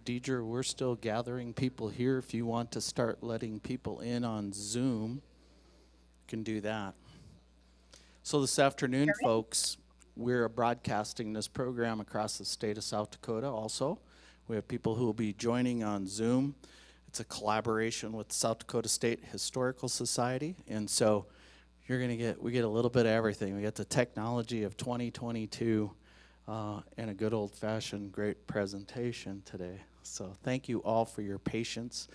Deidre, we're still gathering people here. If you want to start letting people in on Zoom, you can do that. So this afternoon, folks, we're broadcasting this program across the state of South Dakota also. We have people who will be joining on Zoom. It's a collaboration with the South Dakota State Historical Society. And so we get a little bit of everything. We get the technology of 2022 and a good old-fashioned great presentation today. So thank you all for your patience.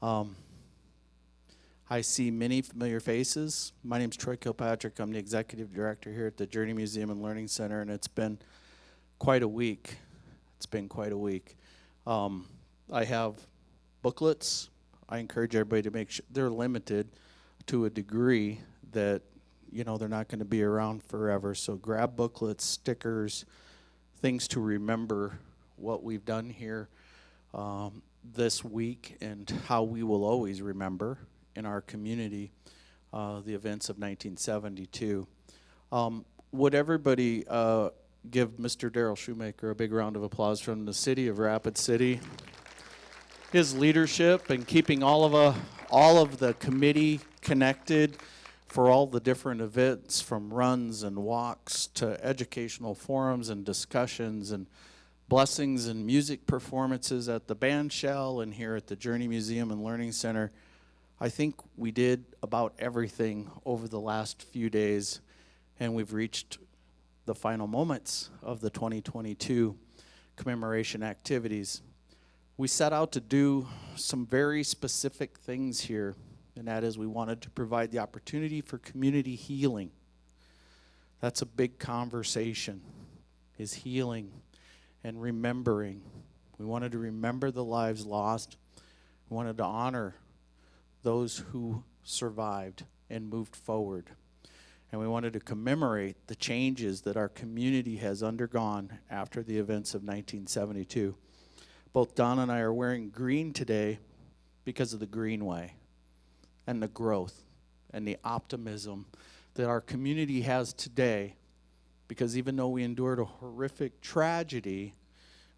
I see many familiar faces. My name's Troy Kilpatrick. I'm the executive director here at the Journey Museum and Learning Center, and it's been quite a week. I have booklets. I encourage everybody to make sure they're limited to a degree that, you know, they're not going to be around forever. So grab booklets, stickers, things to remember what we've done here this week and how we will always remember in our community the events of 1972. Would everybody give Mr. Darrell Shoemaker a big round of applause from the city of Rapid City? His leadership and keeping all of the committee connected for all the different events, from runs and walks to educational forums and discussions and blessings and music performances at the band shell and here at the Journey Museum and Learning Center. I think we did about everything over the last few days, and we've reached the final moments of the 2022 commemoration activities. We set out to do some very specific things here, and that is we wanted to provide the opportunity for community healing. That's a big conversation, is healing and remembering. We wanted to remember the lives lost. We wanted to honor those who survived and moved forward. And we wanted to commemorate the changes that our community has undergone after the events of 1972. Both Don and I are wearing green today because of the Greenway and the growth and the optimism that our community has today, because even though we endured a horrific tragedy,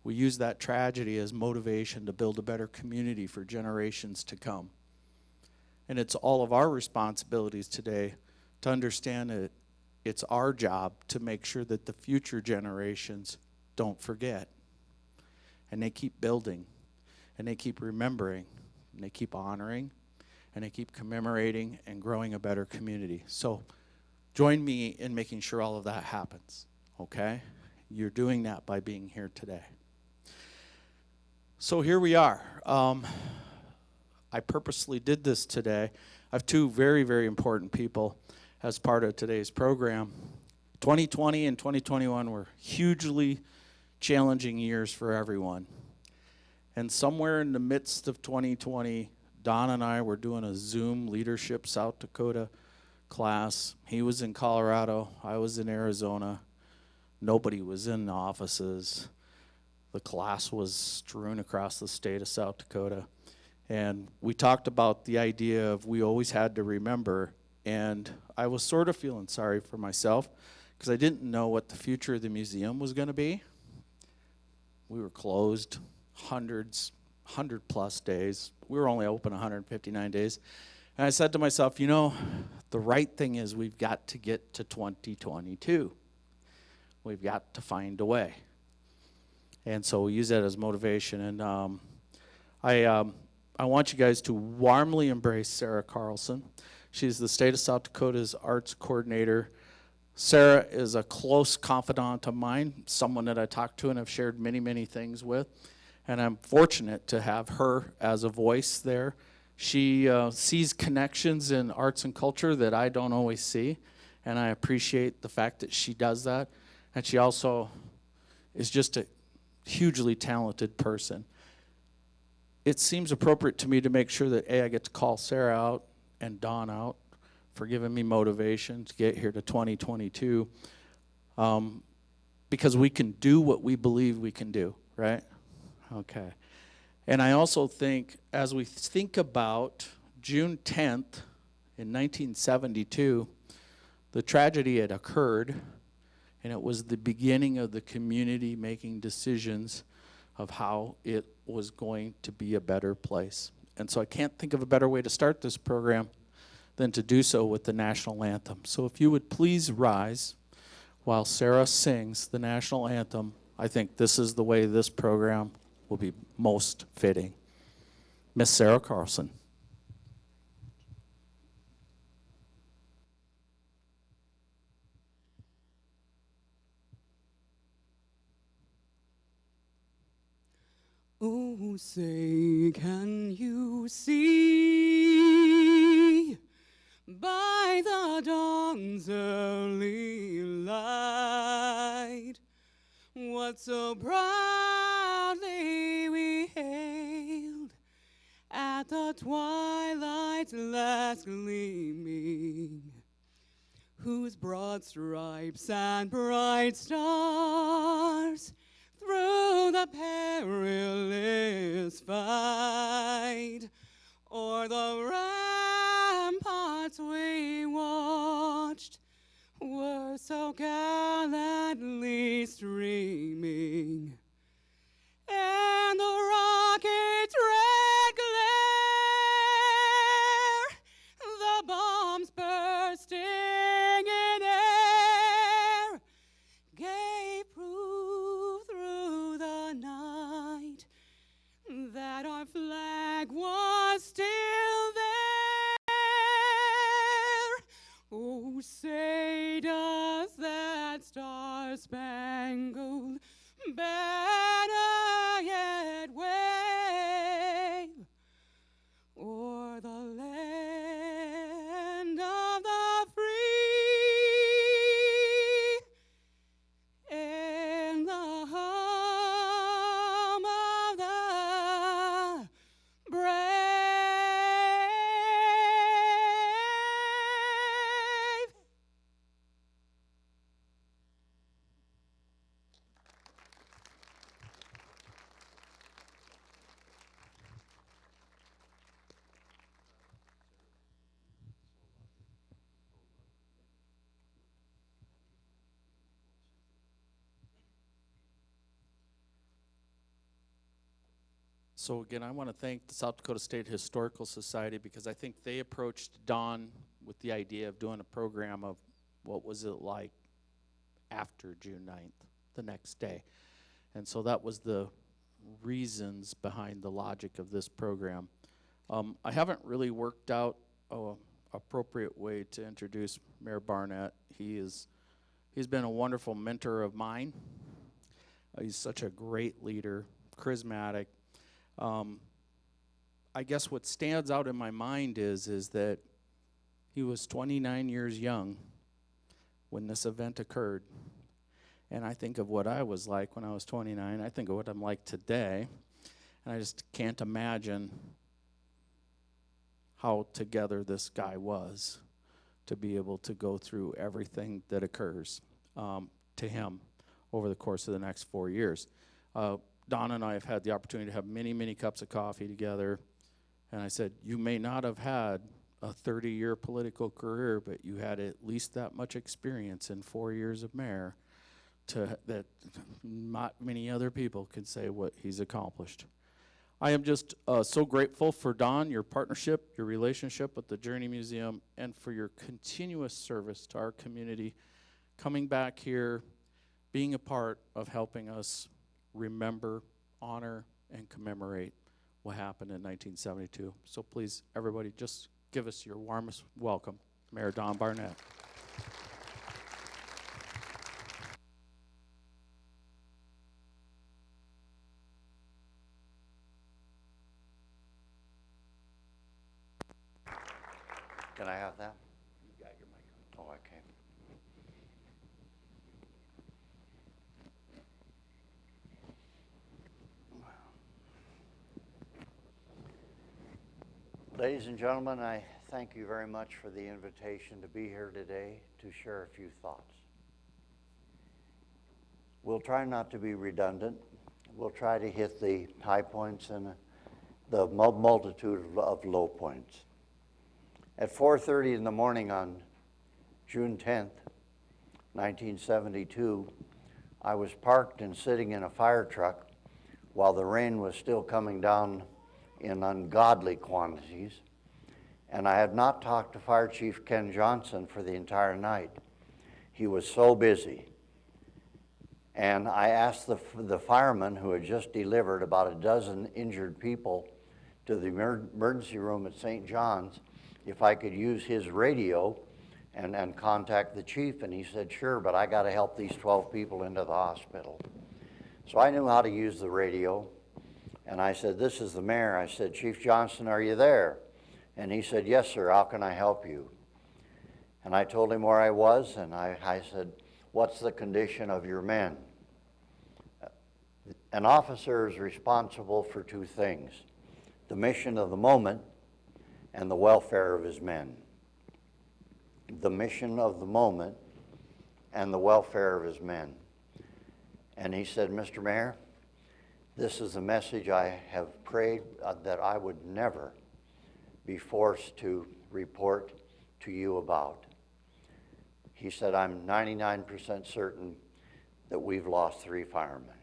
we use that tragedy as motivation to build a better community for generations to come. And it's all of our responsibilities today to understand that it's our job to make sure that the future generations don't forget. And they keep building, and they keep remembering, and they keep honoring, and they keep commemorating and growing a better community. So join me in making sure all of that happens, okay? You're doing that by being here today. So here we are. I purposely did this today. I have two very, very important people as part of today's program. 2020 and 2021 were hugely challenging years for everyone. And somewhere in the midst of 2020, Don and I were doing a Zoom Leadership South Dakota class. He was in Colorado, I was in Arizona. Nobody was in the offices. The class was strewn across the state of South Dakota. And we talked about the idea of we always had to remember, and I was sort of feeling sorry for myself because I didn't know what the future of the museum was going to be. We were closed 100 plus days. We were only open 159 days. And I said to myself, you know, the right thing is we've got to get to 2022. We've got to find a way. And so we use that as motivation. And I want you guys to warmly embrace Sarah Carlson. She's the State of South Dakota's arts coordinator. Sarah is a close confidant of mine, someone that I talk to and have shared many, many things with. And I'm fortunate to have her as a voice there. She sees connections in arts and culture that I don't always see, and I appreciate the fact that she does that. And she also is just a hugely talented person. It seems appropriate to me to make sure that I get to call Sarah out and Don out for giving me motivation to get here to 2022, because we can do what we believe we can do, right? Okay. And I also think, as we think about June 10th in 1972, the tragedy had occurred, and it was the beginning of the community making decisions of how it was going to be a better place. And so I can't think of a better way to start this program than to do so with the national anthem. So if you would please rise while Sarah sings the national anthem, I think this is the way this program will be most fitting. Miss Sarah Carlson. Oh, say, can you see by the dawn's early light what so proudly we hailed at the twilight's last gleaming, whose broad stripes and bright stars through the perilous fight o'er the ramparts we watched were so gallantly streaming, and the rocket's red glare, the bombs bursting in air, gave proof through the night that our flag was still there. Oh, say does that star-spangled banner yet wave o'er the land of the free, and the hum of the brave? So again, I want to thank the South Dakota State Historical Society, because I think they approached Don with the idea of doing a program of what was it like after June 9th, the next day. And so that was the reasons behind the logic of this program. I haven't really worked out an appropriate way to introduce Mayor Barnett. He's been a wonderful mentor of mine. He's such a great leader, charismatic. I guess what stands out in my mind is that he was 29 years young when this event occurred. And I think of what I was like when I was 29. I think of what I'm like today. And I just can't imagine how together this guy was to be able to go through everything that occurs to him over the course of the next 4 years. Don and I have had the opportunity to have many, many cups of coffee together. And I said, you may not have had a 30-year political career, but you had at least that much experience in 4 years of mayor that not many other people can say what he's accomplished. I am just so grateful for Don, your partnership, your relationship with the Journey Museum, and for your continuous service to our community, coming back here, being a part of helping us remember, honor, and commemorate what happened in 1972. So please, everybody, just give us your warmest welcome, Mayor Don Barnett. Can I have that? You got your microphone. Oh, okay. Ladies and gentlemen, I thank you very much for the invitation to be here today to share a few thoughts. We'll try not to be redundant. We'll try to hit the high points and the multitude of low points. At 4:30 in the morning on June 10th, 1972, I was parked and sitting in a fire truck while the rain was still coming down in ungodly quantities. And I had not talked to Fire Chief Ken Johnson for the entire night. He was so busy. And I asked the fireman who had just delivered about a dozen injured people to the emergency room at St. John's if I could use his radio and contact the chief. And he said, sure, but I got to help these 12 people into the hospital. So I knew how to use the radio. And I said, this is the mayor. I said, Chief Johnson, are you there? And he said, yes, sir, how can I help you? And I told him where I was, and I said, what's the condition of your men? An officer is responsible for two things: the mission of the moment and the welfare of his men. The mission of the moment and the welfare of his men. And he said, Mr. Mayor, this is the message I have prayed that I would never be forced to report to you about. He said, I'm 99% certain that we've lost 3 firemen.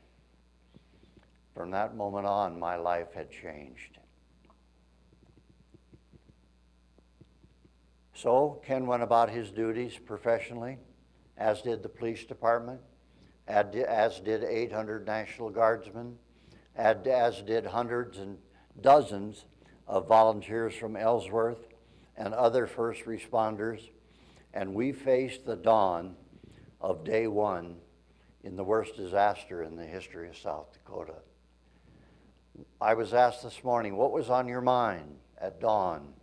From that moment on, my life had changed. So Ken went about his duties professionally, as did the police department, as did 800 National Guardsmen, as did hundreds and dozens of volunteers from Ellsworth and other first responders. And we faced the dawn of day one in the worst disaster in the history of South Dakota. I was asked this morning, what was on your mind at dawn?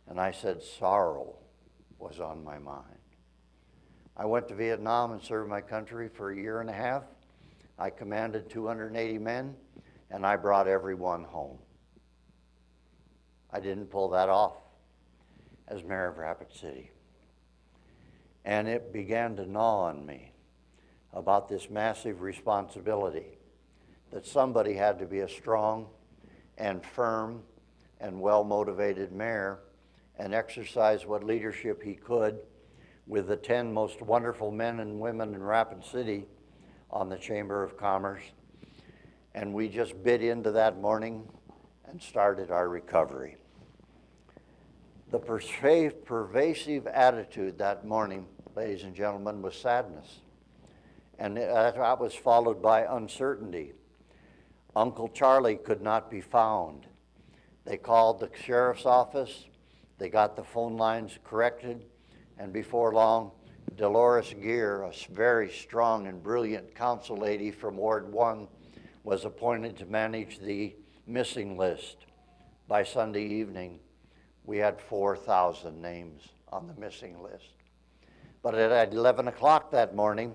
And I said, sorrow was on my mind. I went to Vietnam and served my country for 1.5 years. I commanded 280 men, and I brought everyone home. I didn't pull that off as mayor of Rapid City. And it began to gnaw on me about this massive responsibility that somebody had to be a strong and firm and well-motivated mayor and exercise what leadership he could with the 10 most wonderful men and women in Rapid City on the Chamber of Commerce. And we just bit into that morning and started our recovery. The pervasive attitude that morning, ladies and gentlemen, was sadness. And that was followed by uncertainty. Uncle Charlie could not be found. They called the sheriff's office. They got the phone lines corrected. And before long, Dolores Gear, a very strong and brilliant council lady from Ward 1, was appointed to manage the missing list. By Sunday evening, we had 4,000 names on the missing list. But at 11 o'clock that morning,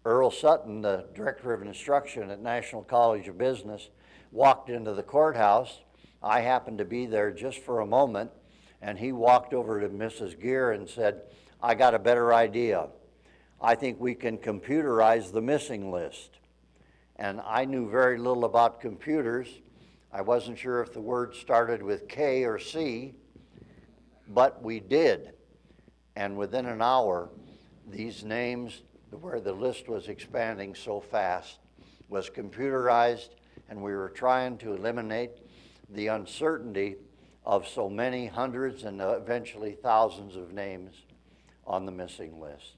Earl Sutton, the director of instruction at National College of Business, walked into the courthouse. I happened to be there just for a moment, and he walked over to Mrs. Gear and said, I got a better idea. I think we can computerize the missing list. And I knew very little about computers. I wasn't sure if the word started with K or C, but we did. And within an hour, these names, where the list was expanding so fast, was computerized, and we were trying to eliminate the uncertainty of so many hundreds and eventually thousands of names on the missing list.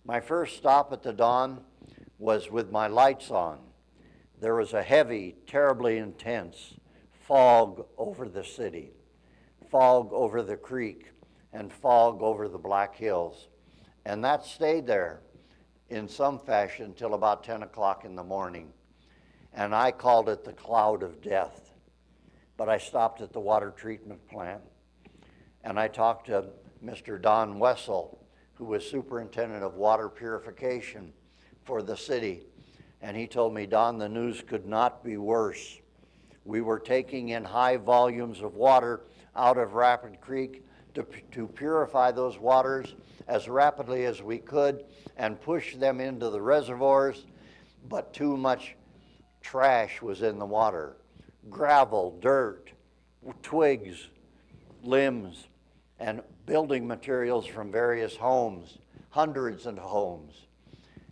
My first stop at the dawn was with my lights on. There was a heavy, terribly intense fog over the city, fog over the creek, and fog over the Black Hills. And that stayed there in some fashion until about 10 o'clock in the morning. And I called it the cloud of death. But I stopped at the water treatment plant, and I talked to Mr. Don Wessel, who was superintendent of water purification for the city. And he told me, Don, the news could not be worse. We were taking in high volumes of water out of Rapid Creek to purify those waters as rapidly as we could and push them into the reservoirs, but too much trash was in the water. Gravel, dirt, twigs, limbs, and building materials from various homes, hundreds of homes.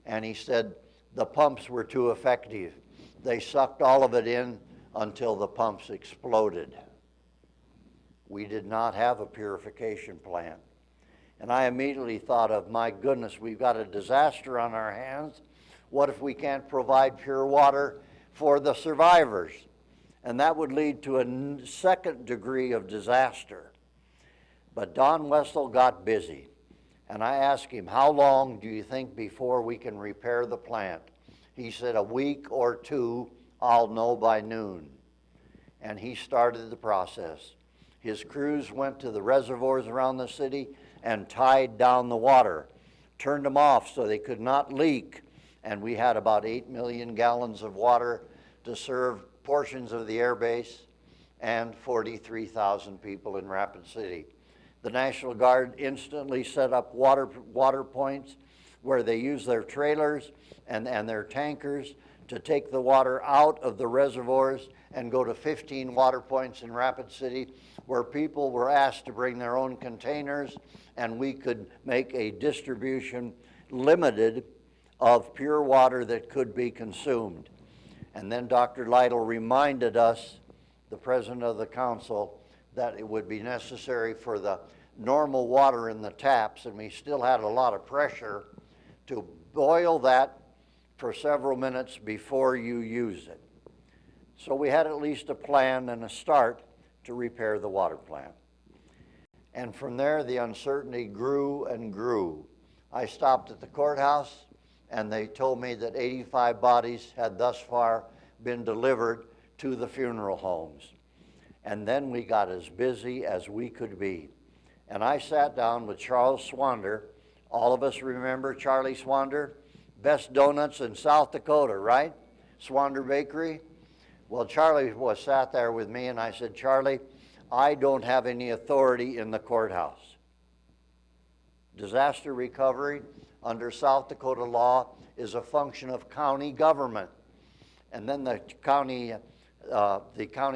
And he said the pumps were too effective. They sucked all of it in until the pumps exploded. We did not have a purification plant. And I immediately thought of, my goodness, we've got a disaster on our hands. What if we can't provide pure water for the survivors? And that would lead to a second degree of disaster. But Don Wessel got busy. And I asked him, how long do you think before we can repair the plant? He said, a week or two, I'll know by noon. And he started the process. His crews went to the reservoirs around the city and tied down the water, turned them off so they could not leak. And we had about 8 million gallons of water to serve portions of the air base and 43,000 people in Rapid City. The National Guard instantly set up water points where they use their trailers and their tankers to take the water out of the reservoirs and go to 15 water points in Rapid City where people were asked to bring their own containers, and we could make a distribution limited of pure water that could be consumed. And then Dr. Lytle reminded us, the president of the council, that it would be necessary for the normal water in the taps, and we still had a lot of pressure, to boil that for several minutes before you use it. So we had at least a plan and a start to repair the water plant. And from there, the uncertainty grew and grew. I stopped at the courthouse, and they told me that 85 bodies had thus far been delivered to the funeral homes. And then we got as busy as we could be. And I sat down with Charles Swander. All of us remember Charlie Swander? Best donuts in South Dakota, right? Swander Bakery. Well, Charlie sat there with me, and I said, Charlie, I don't have any authority in the courthouse. Disaster recovery under South Dakota law is a function of county government. And then the county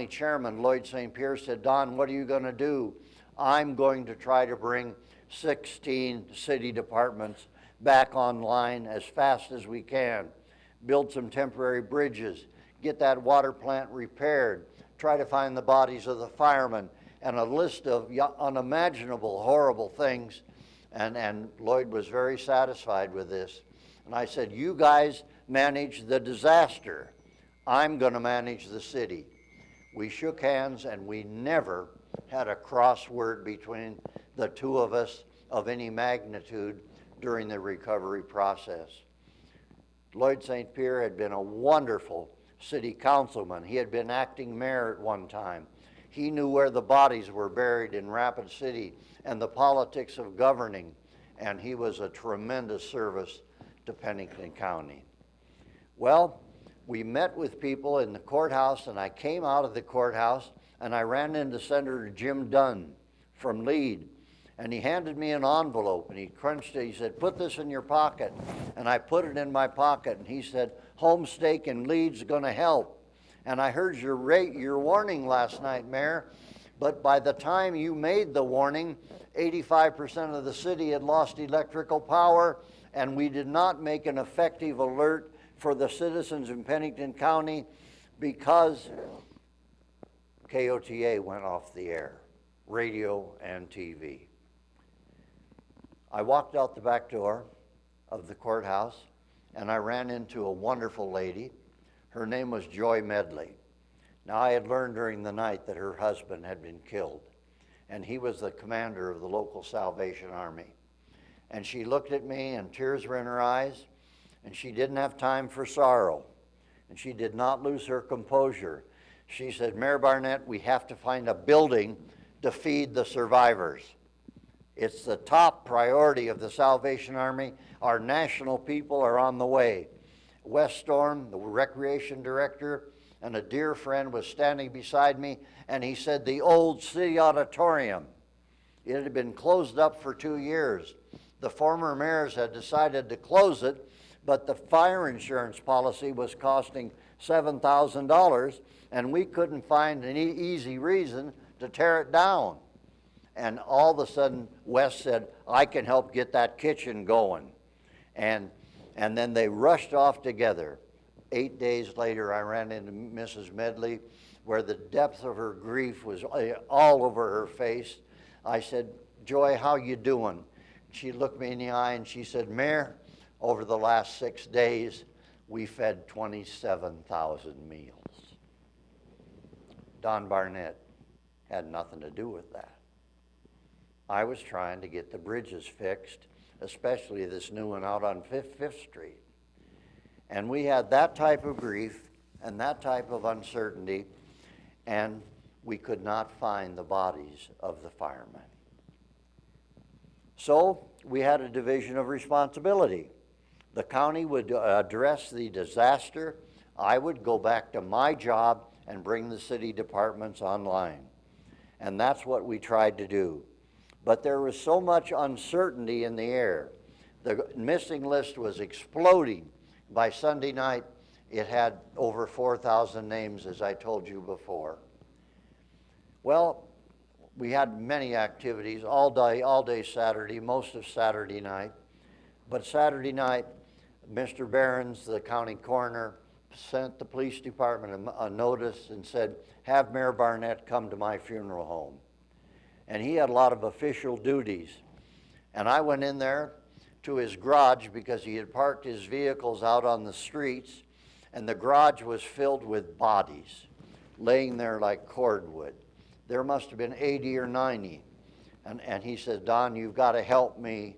chairman, Lloyd St. Pierre, said, Don, what are you going to do? I'm going to try to bring 16 city departments back online as fast as we can, build some temporary bridges, get that water plant repaired, try to find the bodies of the firemen, and a list of unimaginable, horrible things. And Lloyd was very satisfied with this. And I said, you guys manage the disaster. I'm going to manage the city. We shook hands, and we never had a crossword between the two of us of any magnitude during the recovery process. Lloyd St. Pierre had been a wonderful city councilman. He had been acting mayor at one time. He knew where the bodies were buried in Rapid City and the politics of governing, and he was a tremendous service to Pennington County. Well, we met with people in the courthouse, and I came out of the courthouse and I ran into Senator Jim Dunn from Lead, and he handed me an envelope, and he crunched it. He said, put this in your pocket. And I put it in my pocket, and he said, Homestake in Lead's going to help. And I heard your warning last night, Mayor, but by the time you made the warning, 85% of the city had lost electrical power, and we did not make an effective alert for the citizens in Pennington County because KOTA went off the air, radio and TV. I walked out the back door of the courthouse, and I ran into a wonderful lady. Her name was Joy Medley. Now, I had learned during the night that her husband had been killed, and he was the commander of the local Salvation Army. And she looked at me, and tears were in her eyes, and she didn't have time for sorrow, and she did not lose her composure. She said, Mayor Barnett, we have to find a building to feed the survivors. It's the top priority of the Salvation Army. Our national people are on the way. Wes Storm, the recreation director, and a dear friend was standing beside me, and he said the old city auditorium, it had been closed up for 2 years. The former mayors had decided to close it, but the fire insurance policy was costing $7,000, and we couldn't find an easy reason to tear it down. And all of a sudden, Wes said, I can help get that kitchen going. And then they rushed off together. 8 days later, I ran into Mrs. Medley, where the depth of her grief was all over her face. I said, Joy, how you doing? She looked me in the eye and she said, Mayor, over the last 6 days, we fed 27,000 meals. Don Barnett had nothing to do with that. I was trying to get the bridges fixed, especially this new one out on Fifth Street. And we had that type of grief and that type of uncertainty, and we could not find the bodies of the firemen. So we had a division of responsibility. The county would address the disaster. I would go back to my job and bring the city departments online. And that's what we tried to do. But there was so much uncertainty in the air. The missing list was exploding. By Sunday night, it had over 4,000 names, as I told you before. Well, we had many activities all day Saturday, most of Saturday night. But Saturday night, Mr. Behrens, the county coroner, sent the police department a notice and said, have Mayor Barnett come to my funeral home. And he had a lot of official duties. And I went in there to his garage because he had parked his vehicles out on the streets, and the garage was filled with bodies laying there like cordwood. There must have been 80 or 90. And he said, Don, you've got to help me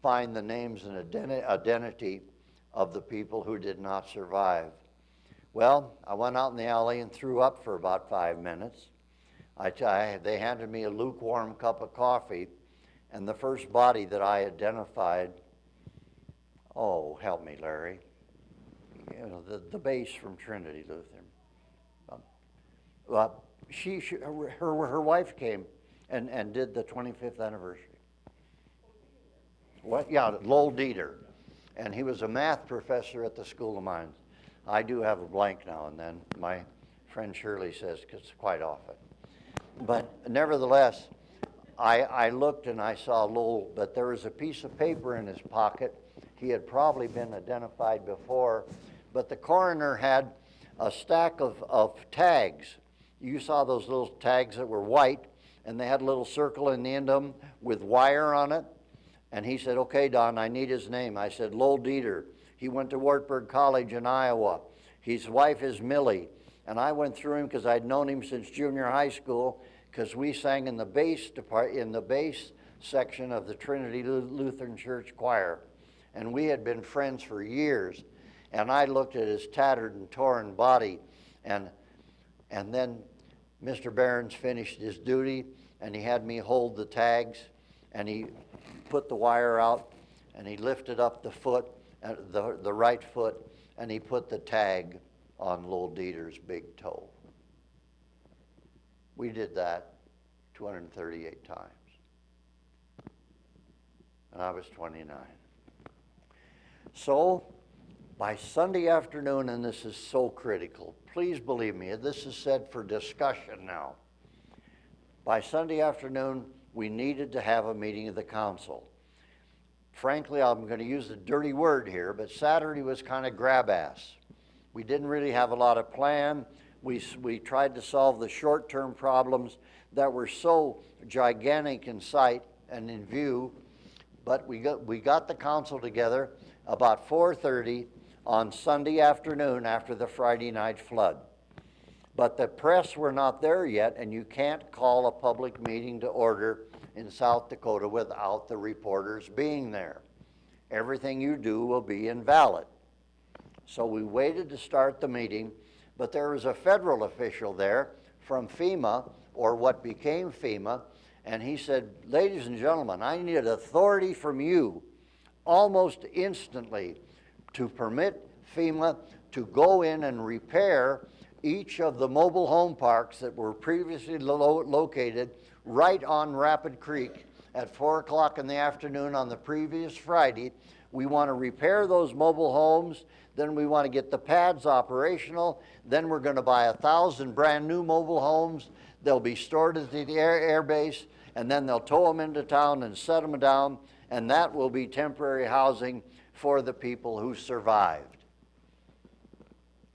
find the names and identity of the people who did not survive. Well, I went out in the alley and threw up for about 5 minutes. They handed me a lukewarm cup of coffee, and the first body that I identified, oh, help me, Larry, you know, the bass from Trinity Lutheran. Her wife came and did the 25th anniversary. What? Yeah, Lowell Dieter. And he was a math professor at the School of Mines. I do have a blank now and then. My friend Shirley says it's quite often. But nevertheless, I looked and I saw Lowell, but there was a piece of paper in his pocket. He had probably been identified before, but the coroner had a stack of tags. You saw those little tags that were white, and they had a little circle in the end of them with wire on it. And he said, okay, Don, I need his name. I said, Lowell Dieter. He went to Wartburg College in Iowa. His wife is Millie. And I went through him because I'd known him since junior high school, because we sang in the bass section of the Trinity Lutheran Church choir. And we had been friends for years. And I looked at his tattered and torn body. And then Mr. Behrens finished his duty, and he had me hold the tags, and he put the wire out, and he lifted up the foot, the right foot, and he put the tag on Lowell Dieter's big toe. We did that 238 times. And I was 29. So by Sunday afternoon, and this is so critical, please believe me, this is said for discussion now. By Sunday afternoon, we needed to have a meeting of the council. Frankly, I'm going to use a dirty word here, but Saturday was kind of grab ass. We didn't really have a lot of plan. We tried to solve the short-term problems that were so gigantic in sight and in view, but we got the council together about 4:30 on Sunday afternoon after the Friday night flood. But the press were not there yet, and you can't call a public meeting to order in South Dakota without the reporters being there. Everything you do will be invalid. So we waited to start the meeting, but there was a federal official there from FEMA, or what became FEMA, and he said, ladies and gentlemen, I need authority from you almost instantly to permit FEMA to go in and repair each of the mobile home parks that were previously located right on Rapid Creek at 4 o'clock in the afternoon on the previous Friday. We want to repair those mobile homes, then we want to get the pads operational, then we're going to buy 1,000 brand new mobile homes. They'll be stored at the air base, and then they'll tow them into town and set them down, and that will be temporary housing for the people who survived.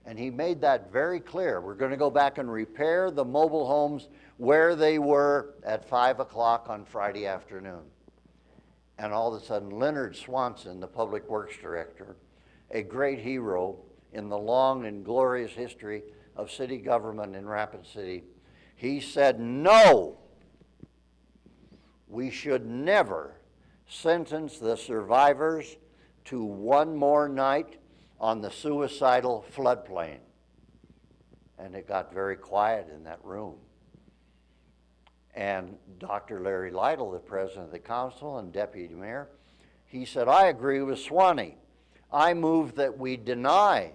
And he made that very clear. We're going to go back and repair the mobile homes where they were at 5 o'clock on Friday afternoon. And all of a sudden, Leonard Swanson, the Public Works Director, a great hero in the long and glorious history of city government in Rapid City, he said, no, we should never sentence the survivors to one more night on the suicidal floodplain. And it got very quiet in that room. And Dr. Larry Lytle, the president of the council and deputy mayor, he said, I agree with Swanee. I move that we deny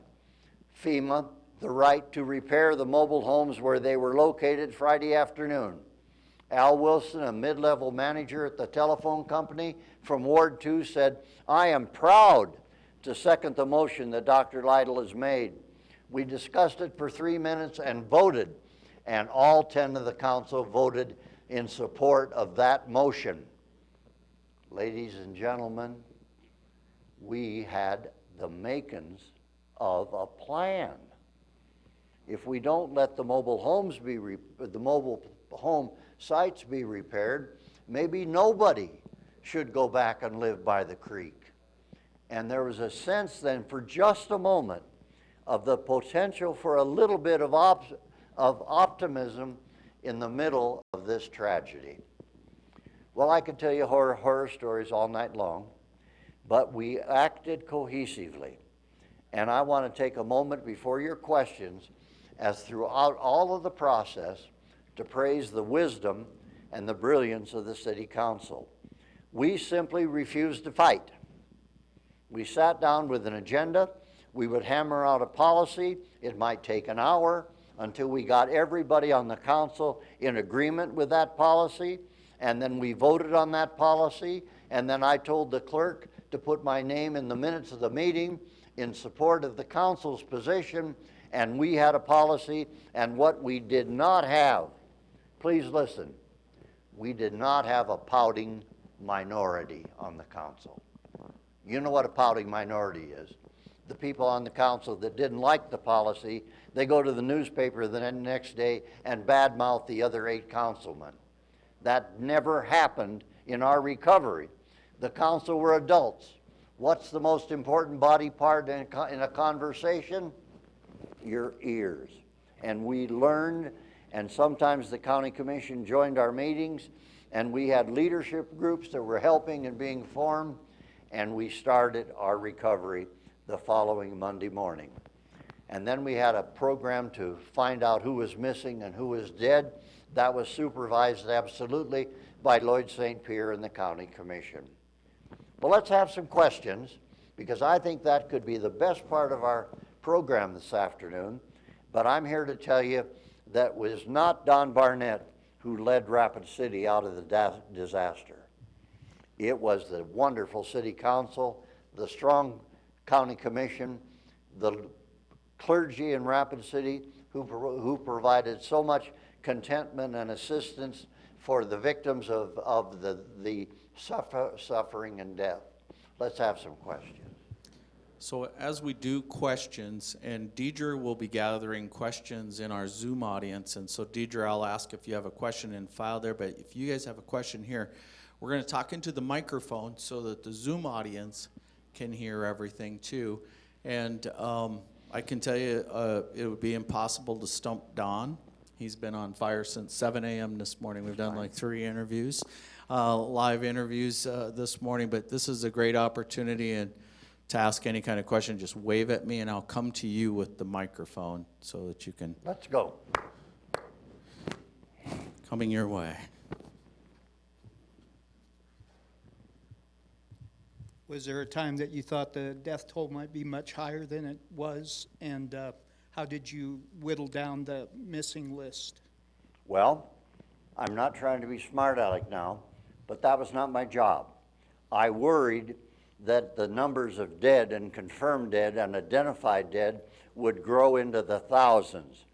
FEMA the right to repair the mobile homes where they were located Friday afternoon. Al Wilson, a mid-level manager at the telephone company from Ward 2, said, I am proud to second the motion that Dr. Lytle has made. We discussed it for 3 minutes and voted, and all 10 of the council voted in support of that motion. Ladies and gentlemen, we had the makings of a plan. If we don't let the mobile homes be the mobile home sites be repaired, maybe nobody should go back and live by the creek. And there was a sense then for just a moment of the potential for a little bit of optimism in the middle of this tragedy. Well, I could tell you horror stories all night long, but we acted cohesively. And I want to take a moment before your questions, as throughout all of the process, to praise the wisdom and the brilliance of the city council. We simply refused to fight. We sat down with an agenda. We would hammer out a policy. It might take an hour until we got everybody on the council in agreement with that policy, and then we voted on that policy, and then I told the clerk to put my name in the minutes of the meeting in support of the council's position, and we had a policy. And what we did not have, please listen, we did not have a pouting minority on the council. You know what a pouting minority is. The people on the council that didn't like the policy, they go to the newspaper the next day and badmouth the other 8 councilmen. That never happened in our recovery. The council were adults. What's the most important body part in a conversation? Your ears. And we learned, and sometimes the county commission joined our meetings, and we had leadership groups that were helping and being formed, and we started our recovery the following Monday morning. And then we had a program to find out who was missing and who was dead. That was supervised absolutely by Lloyd St. Pierre and the county commission. Well, let's have some questions, because I think that could be the best part of our program this afternoon. But I'm here to tell you that it was not Don Barnett who led Rapid City out of the disaster. It was the wonderful city council, the strong county commission, the clergy in Rapid City who provided so much contentment and assistance for the victims of the suffering and death. Let's have some questions. So as we do questions, and Deidre will be gathering questions in our Zoom audience, and so Deidre, I'll ask if you have a question in file there, but if you guys have a question here, we're going to talk into the microphone so that the Zoom audience can hear everything too. And I can tell you it would be impossible to stump Don. He's been on fire since 7 a.m. this morning. We've done like 3 interviews, live interviews this morning, but this is a great opportunity, and to ask any kind of question, just wave at me and I'll come to you with the microphone so that you can. Let's go. Coming your way. Was there a time that you thought the death toll might be much higher than it was? And how did you whittle down the missing list? Well, I'm not trying to be smart aleck now, but that was not my job. I worried that the numbers of dead and confirmed dead and identified dead would grow into the thousands.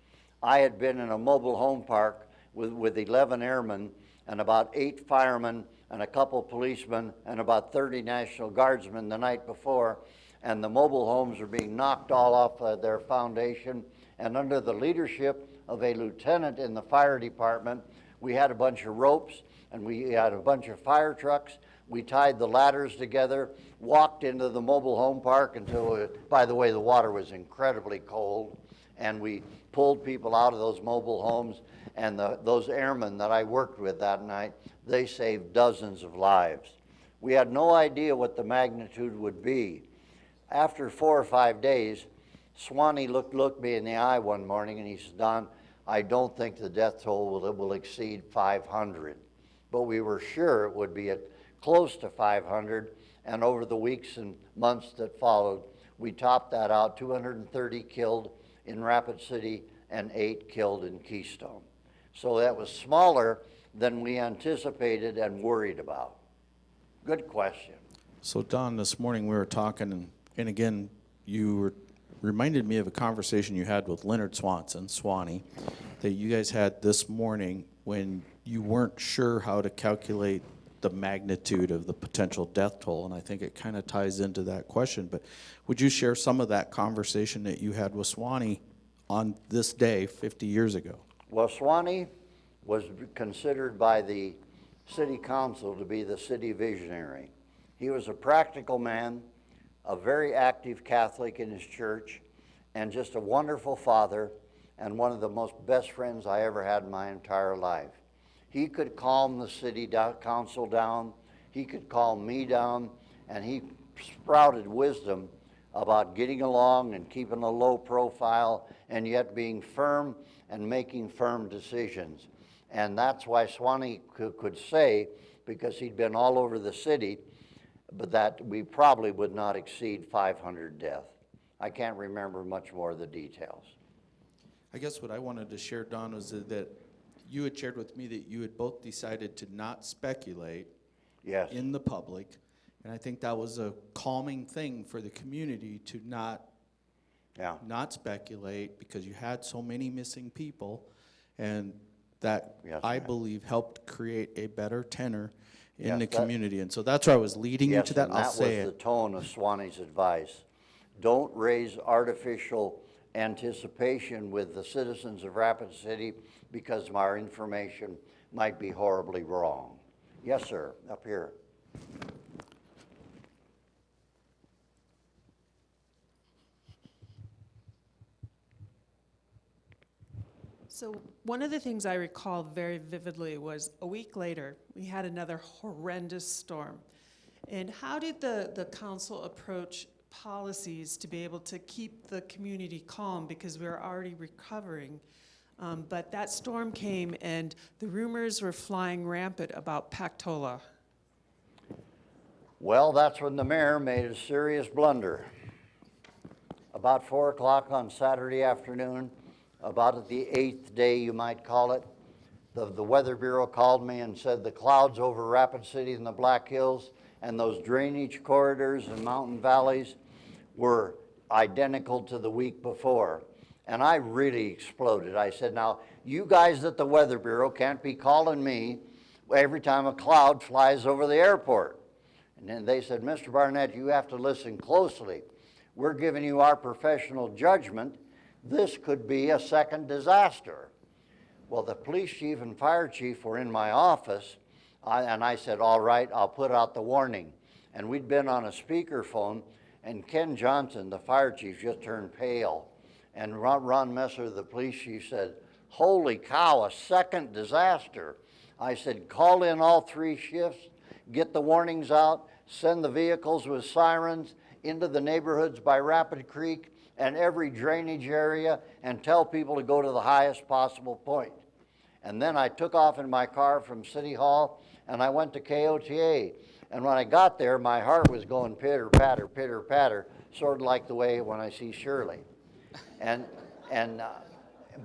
I had been in a mobile home park with 11 airmen and about 8 firemen and a couple policemen and about 30 National Guardsmen the night before, and the mobile homes are being knocked all off their foundation. And under the leadership of a lieutenant in the fire department, we had a bunch of ropes and we had a bunch of fire trucks. We tied the ladders together, walked into the mobile home park until, by the way, the water was incredibly cold, and we pulled people out of those mobile homes. And those airmen that I worked with that night, they saved dozens of lives. We had no idea what the magnitude would be. After 4 or 5 days, Swanee looked me in the eye one morning and he said, "Don, I don't think the death toll will exceed 500. But we were sure it would be at close to 500, and over the weeks and months that followed, we topped that out, 230 killed in Rapid City and 8 killed in Keystone. So that was smaller than we anticipated and worried about. Good question. So Don, this morning we were talking, and again, reminded me of a conversation you had with Leonard Swanee, that you guys had this morning when you weren't sure how to calculate the magnitude of the potential death toll, and I think it kind of ties into that question. But would you share some of that conversation that you had with Swanee on this day 50 years ago? Well, Swanee was considered by the city council to be the city visionary. He was a practical man, a very active Catholic in his church, and just a wonderful father, and one of the most best friends I ever had in my entire life. He could calm the city council down, he could calm me down, and he sprouted wisdom about getting along and keeping a low profile and yet being firm and making firm decisions. And that's why Swanee could say, because he'd been all over the city, but that we probably would not exceed 500 deaths. I can't remember much more of the details. I guess what I wanted to share, Don, was that you had shared with me that you had both decided to not speculate Yes. in the public, and I think that was a calming thing for the community to not speculate, because you had so many missing people, and that, Yes, I ma'am. believe, helped create a better tenor in Yes, the that- community. And so that's where I was leading you Yes, to that. and I'll that say was it. the tone of Swanee's advice. Don't raise artificial anticipation with the citizens of Rapid City because our information might be horribly wrong. Yes, sir, up here. So one of the things I recall very vividly was a week later, we had another horrendous storm. And how did the council approach policies to be able to keep the community calm, because we were already recovering? But that storm came and the rumors were flying rampant about Pactola. Well, that's when the mayor made a serious blunder. About 4 o'clock on Saturday afternoon, about the 8th day, you might call it, the Weather Bureau called me and said the clouds over Rapid City and the Black Hills and those drainage corridors and mountain valleys were identical to the week before. And I really exploded. I said, now, you guys at the Weather Bureau can't be calling me every time a cloud flies over the airport. And then they said, Mr. Barnett, you have to listen closely. We're giving you our professional judgment. This could be a second disaster. Well, the police chief and fire chief were in my office, and I said, all right, I'll put out the warning. And we'd been on a speakerphone, and Ken Johnson, the fire chief, just turned pale. And Ron Messer, the police chief, said, holy cow, a second disaster. I said, call in all 3 shifts, get the warnings out, send the vehicles with sirens into the neighborhoods by Rapid Creek and every drainage area, and tell people to go to the highest possible point. And then I took off in my car from City Hall, and I went to KOTA. And when I got there, my heart was going pitter, patter, sort of like the way when I see Shirley. But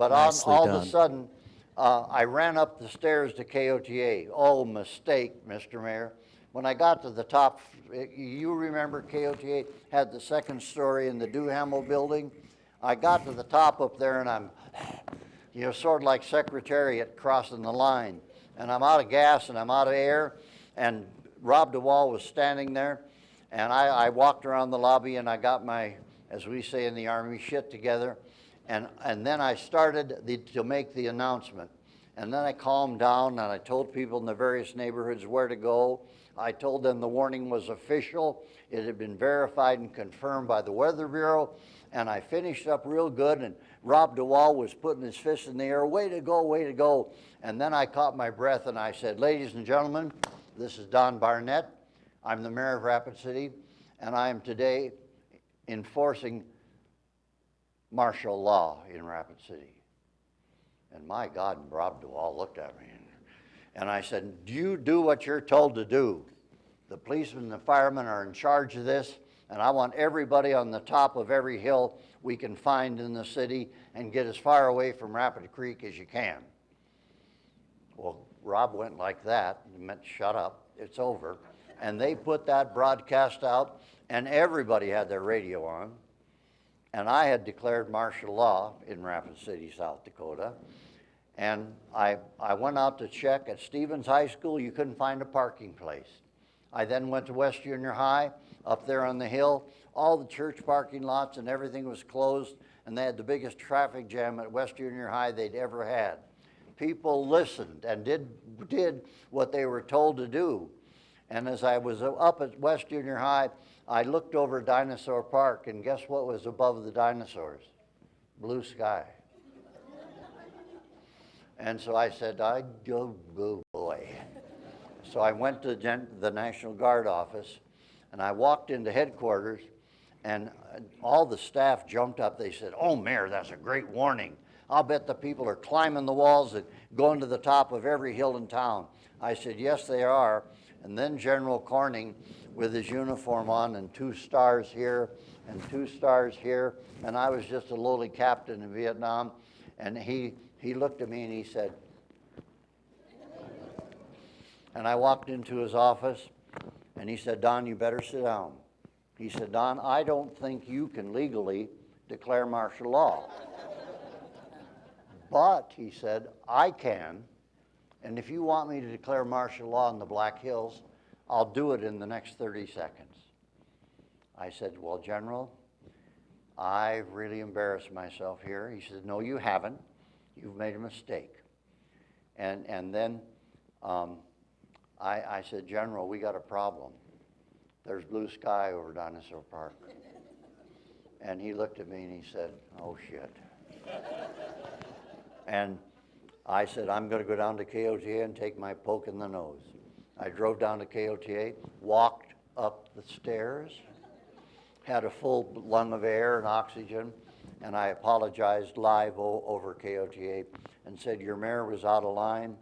Nicely all done. of a sudden, I ran up the stairs to KOTA. Oh, mistake, Mr. Mayor. When I got to the top, you remember KOTA had the 2nd story in the Duhamel building? I got to the top up there, and I'm, sort of like Secretariat crossing the line. And I'm out of gas and I'm out of air. and Rob DeWall was standing there, and I walked around the lobby and I got my, as we say in the Army, shit together, and then I started to make the announcement. And then I calmed down and I told people in the various neighborhoods where to go. I told them the warning was official. It had been verified and confirmed by the Weather Bureau. And I finished up real good, and Rob DeWall was putting his fist in the air, way to go, way to go. And then I caught my breath and I said, ladies and gentlemen, this is Don Barnett. I'm the mayor of Rapid City, and I am today enforcing martial law in Rapid City. And my God, Rob DeWall looked at me. And I said, you do what you're told to do. The policemen and the firemen are in charge of this, and I want everybody on the top of every hill we can find in the city and get as far away from Rapid Creek as you can. Well, Rob went like that, and meant shut up, it's over. And they put that broadcast out, and everybody had their radio on. And I had declared martial law in Rapid City, South Dakota. And I went out to check at Stevens High School. You couldn't find a parking place. I then went to West Junior High, up there on the hill. All the church parking lots and everything was closed, and they had the biggest traffic jam at West Junior High they'd ever had. People listened and did what they were told to do. And as I was up at West Junior High, I looked over Dinosaur Park, and guess what was above the dinosaurs? Blue sky. And so I said, oh boy. So I went to the National Guard office, and I walked into headquarters, and all the staff jumped up. They said, oh, Mayor, that's a great warning. I'll bet the people are climbing the walls and going to the top of every hill in town. I said, yes, they are. And then General Corning, with his uniform on and 2 stars here and 2 stars here, and I was just a lowly captain in Vietnam, and he looked at me and he said, and I walked into his office, and he said, Don, you better sit down. He said, Don, I don't think you can legally declare martial law. But, he said, I can, and if you want me to declare martial law in the Black Hills, I'll do it in the next 30 seconds. I said, well, General, I've really embarrassed myself here. He said, no, you haven't. You've made a mistake. And then I said, General, we got a problem. There's blue sky over Dinosaur Park. And he looked at me and he said, oh, shit. And I said, I'm going to go down to KOTA and take my poke in the nose. I drove down to KOTA, walked up the stairs, had a full lung of air and oxygen, and I apologized live over KOTA and said, your mayor was out of line,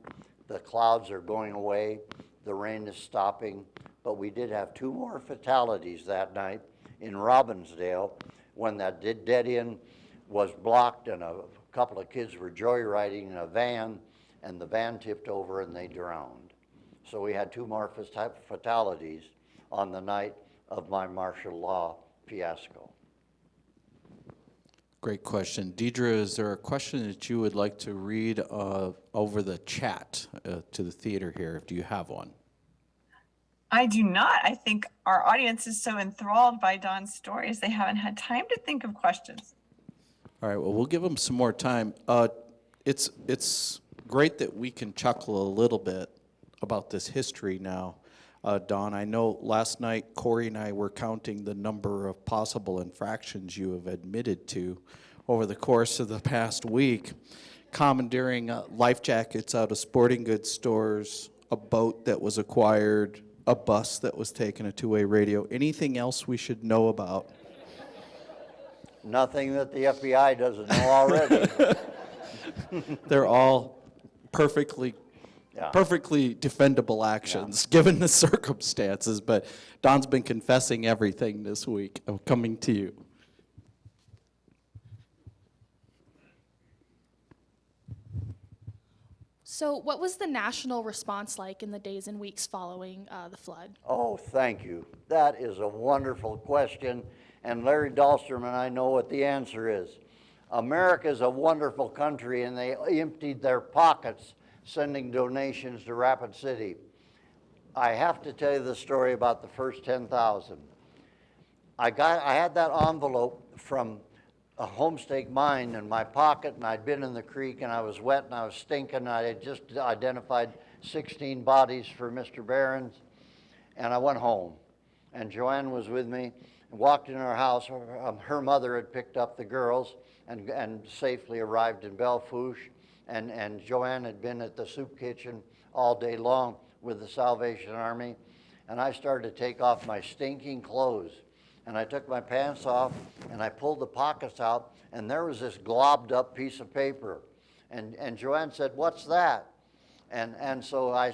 the clouds are going away, the rain is stopping, but we did have 2 more fatalities that night in Robbinsdale when that dead end was blocked and a couple of kids were joyriding in a van, and the van tipped over and they drowned. So we had 2 more fatalities on the night of my martial law fiasco. Great question. Deidre, is there a question that you would like to read over the chat to the theater here? Do you have one? I do not. I think our audience is so enthralled by Don's stories, they haven't had time to think of questions. All right, well, we'll give them some more time. It's great that we can chuckle a little bit about this history now. Don, I know last night Corey and I were counting the number of possible infractions you have admitted to over the course of the past week, commandeering life jackets out of sporting goods stores, a boat that was acquired, a bus that was taken, a 2-way radio. Anything else we should know about? Nothing that the FBI doesn't know already. They're all perfectly defendable actions given the circumstances, but Don's been confessing everything this week. I'm coming to you. So what was the national response like in the days and weeks following the flood? Oh, thank you. That is a wonderful question, and Larry Dahlstrom and I know what the answer is. America is a wonderful country, and they emptied their pockets sending donations to Rapid City. I have to tell you the story about the first 10,000. I had that envelope from a homestake mine in my pocket, and I'd been in the creek, and I was wet, and I was stinking, and I had just identified 16 bodies for Mr. Barron's, and I went home. And Joanne was with me, and walked in our house. Her mother had picked up the girls and safely arrived in Belle-Fourche, and Joanne had been at the soup kitchen all day long with the Salvation Army, and I started to take off my stinking clothes. And I took my pants off, and I pulled the pockets out, and there was this globbed up piece of paper. And Joanne said, "What's that?" And so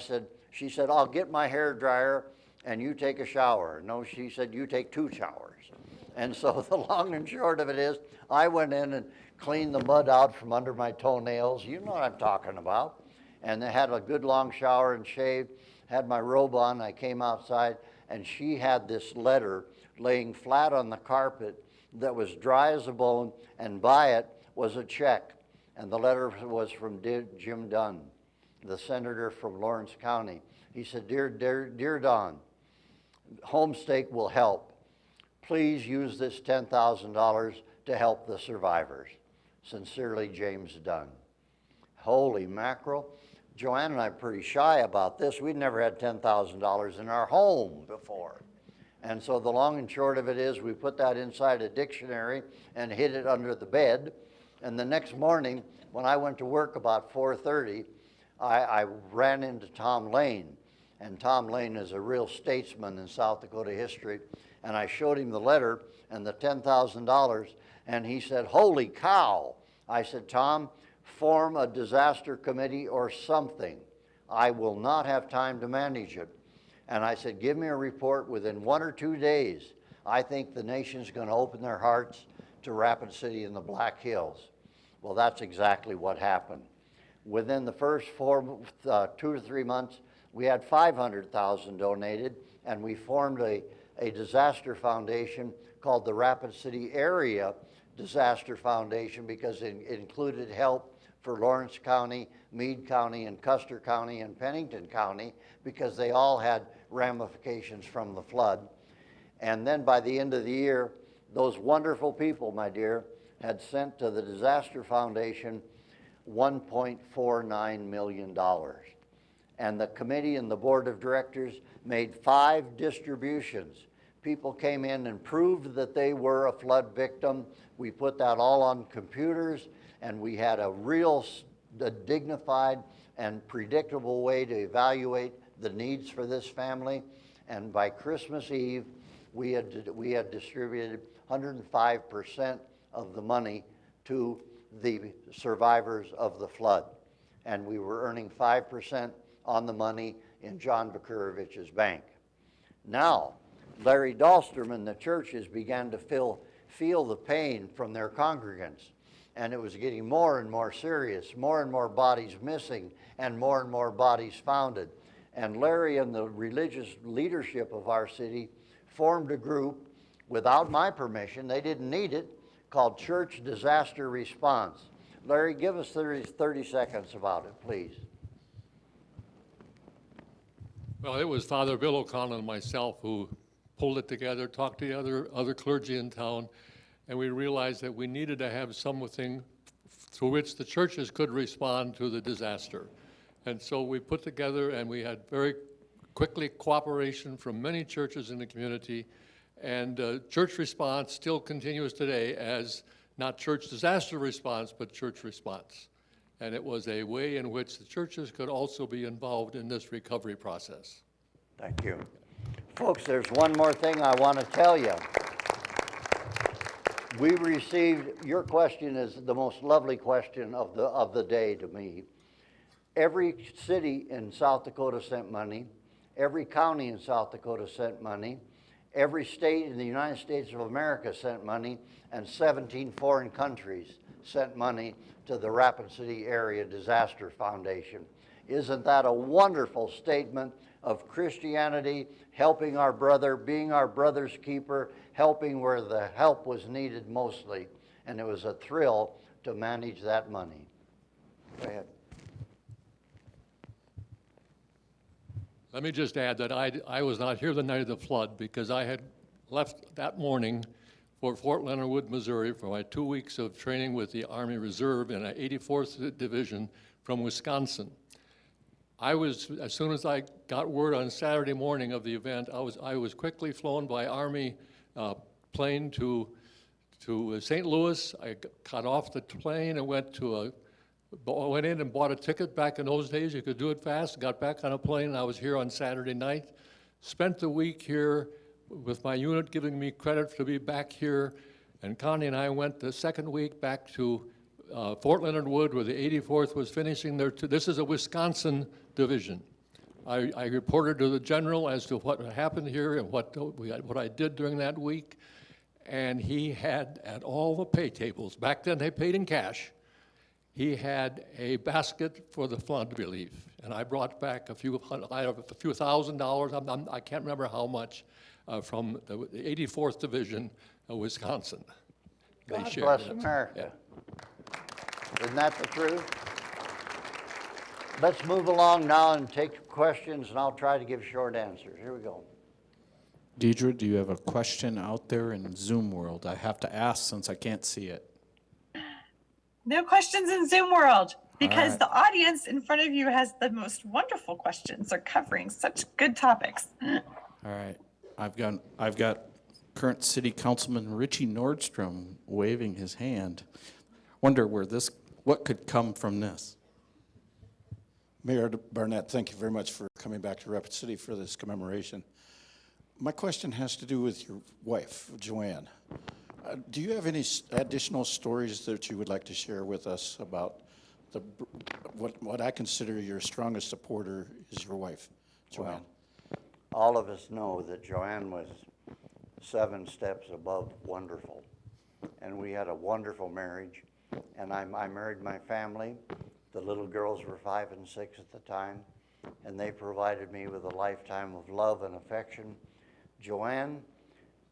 she said, "I'll get my hair dryer, and you take a shower." No, she said, "You take 2 showers." And so the long and short of it is, I went in and cleaned the mud out from under my toenails. You know what I'm talking about. And I had a good long shower and shaved, had my robe on. I came outside, and she had this letter laying flat on the carpet that was dry as a bone, and by it was a check. And the letter was from Jim Dunn, the senator from Lawrence County. He said, Dear Don, Homestake will help. Please use this $10,000 to help the survivors. Sincerely, James Dunn. Holy mackerel. Joanne and I are pretty shy about this. We'd never had $10,000 in our home before. And so the long and short of it is, we put that inside a dictionary and hid it under the bed. And the next morning, when I went to work about 4:30, I ran into Tom Lane. And Tom Lane is a real statesman in South Dakota history. And I showed him the letter and the $10,000, and he said, "Holy cow." I said, "Tom, form a disaster committee or something. I will not have time to manage it." And I said, "Give me a report within 1 or 2 days. I think the nation's going to open their hearts to Rapid City and the Black Hills." Well, that's exactly what happened. Within the first 2 or 3 months, we had $500,000 donated, and we formed a disaster foundation called the Rapid City Area Disaster Foundation, because it included help for Lawrence County, Meade County, and Custer County, and Pennington County, because they all had ramifications from the flood. And then by the end of the year, those wonderful people, my dear, had sent to the Disaster Foundation $1.49 million. And the committee and the board of directors made 5 distributions. People came in and proved that they were a flood victim. We put that all on computers, and we had a real dignified and predictable way to evaluate the needs for this family. And by Christmas Eve, we had distributed 105% of the money to the survivors of the flood. And we were earning 5% on the money in John Bukorovich's bank. Now, Larry Dahlstrom and the churches began to feel the pain from their congregants. And it was getting more and more serious, more and more bodies missing, and more bodies founded. And Larry and the religious leadership of our city formed a group without my permission, they didn't need it, called Church Disaster Response. Larry, give us 30 seconds about it, please. Well, it was Father Bill O'Connell and myself who pulled it together, talked to the other clergy in town, and we realized that we needed to have something through which the churches could respond to the disaster. And so we put together, and we had very quickly cooperation from many churches in the community, and church response still continues today as not church disaster response, but church response. And it was a way in which the churches could also be involved in this recovery process. Thank you. Folks, there's one more thing I want to tell you. We received, your question is the most lovely question of the day to me. Every city in South Dakota sent money. Every county in South Dakota sent money. Every state in the United States of America sent money, and 17 foreign countries sent money to the Rapid City Area Disaster Foundation. Isn't that a wonderful statement of Christianity, helping our brother, being our brother's keeper, helping where the help was needed mostly? And it was a thrill to manage that money. Go ahead. Let me just add that I was not here the night of the flood because I had left that morning for Fort Leonard Wood, Missouri for my 2 weeks of training with the Army Reserve in an 84th Division from Wisconsin. As soon as I got word on Saturday morning of the event, I was quickly flown by Army plane to St. Louis. I got off the plane and went in and bought a ticket. Back in those days, you could do it fast. Got back on a plane, and I was here on Saturday night. Spent the week here with my unit giving me credit to be back here. And Connie and I went the second week back to Fort Leonard Wood, where the 84th was finishing their, this is a Wisconsin division. I reported to the general as to what happened here and what I did during that week. And he had, at all the pay tables, back then they paid in cash, he had a basket for the flood relief. And I brought back a few $1,000s, I can't remember how much, from the 84th Division of Wisconsin. God shared bless it. America. Isn't that the truth? Let's move along now and take questions, and I'll try to give short answers. Here we go. Deidre, do you have a question out there in Zoom world? I have to ask since I can't see it. No questions in Zoom world because right. the audience in front of you has the most wonderful questions. They're covering such good topics. All right. I've got current city councilman Richie Nordstrom waving his hand. Wonder what could come from this? Mayor Barnett, thank you very much for coming back to Rapid City for this commemoration. My question has to do with your wife, Joanne. Do you have any additional stories that you would like to share with us about what I consider your strongest supporter is your wife, Joanne? Well, all of us know that Joanne was 7 steps above wonderful, and we had a wonderful marriage, and I married my family. The little girls were 5 and 6 at the time, and they provided me with a lifetime of love and affection. Joanne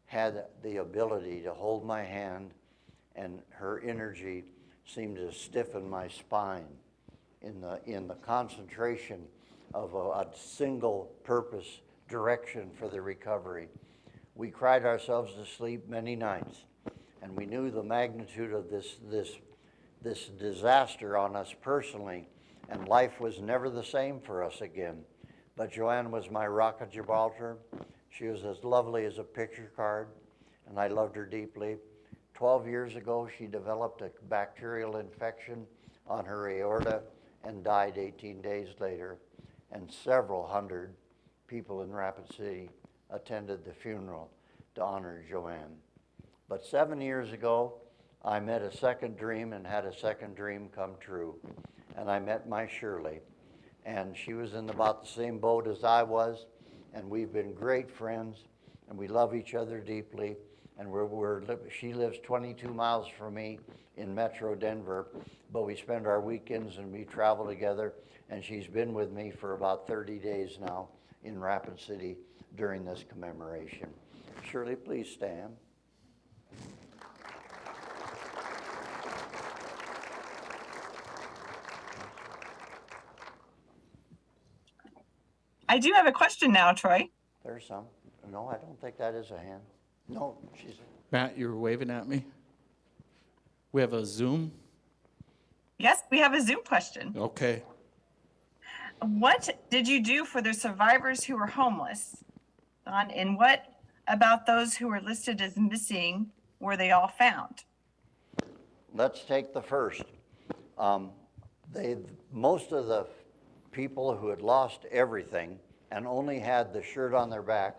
had the ability to hold my hand, and her energy seemed to stiffen my spine in the concentration of a single purpose direction for the recovery. We cried ourselves to sleep many nights, and we knew the magnitude of this disaster on us personally, and life was never the same for us again. But Joanne was my rock of Gibraltar. She was as lovely as a picture card, and I loved her deeply. 12 years ago, she developed a bacterial infection on her aorta and died 18 days later, and several hundred people in Rapid City attended the funeral to honor Joanne. But 7 years ago, I met a second dream and had a second dream come true. And I met my Shirley. And she was in about the same boat as I was. And we've been great friends. And we love each other deeply. And she lives 22 miles from me in Metro Denver. But we spend our weekends and we travel together. And she's been with me for about 30 days now in Rapid City during this commemoration. Shirley, please stand. I do have a question now, Troy. There's some. No, I don't think that is a hand. No, she's. Matt, you were waving at me. We have a Zoom? Yes, we have a Zoom question. Okay. What did you do for the survivors who were homeless? And what about those who were listed as missing were they all found? Let's take the first. Most of the people who had lost everything and only had the shirt on their back,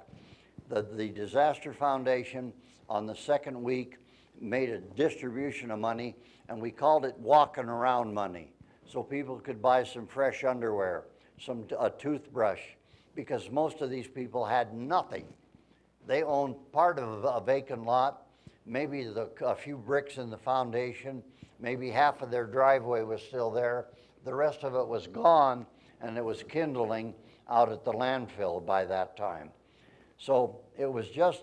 the Disaster Foundation on the second week made a distribution of money, and we called it walking around money, so people could buy some fresh underwear, a toothbrush, because most of these people had nothing. They owned part of a vacant lot, maybe a few bricks in the foundation, maybe half of their driveway was still there. The rest of it was gone, and it was kindling out at the landfill by that time. So it was just,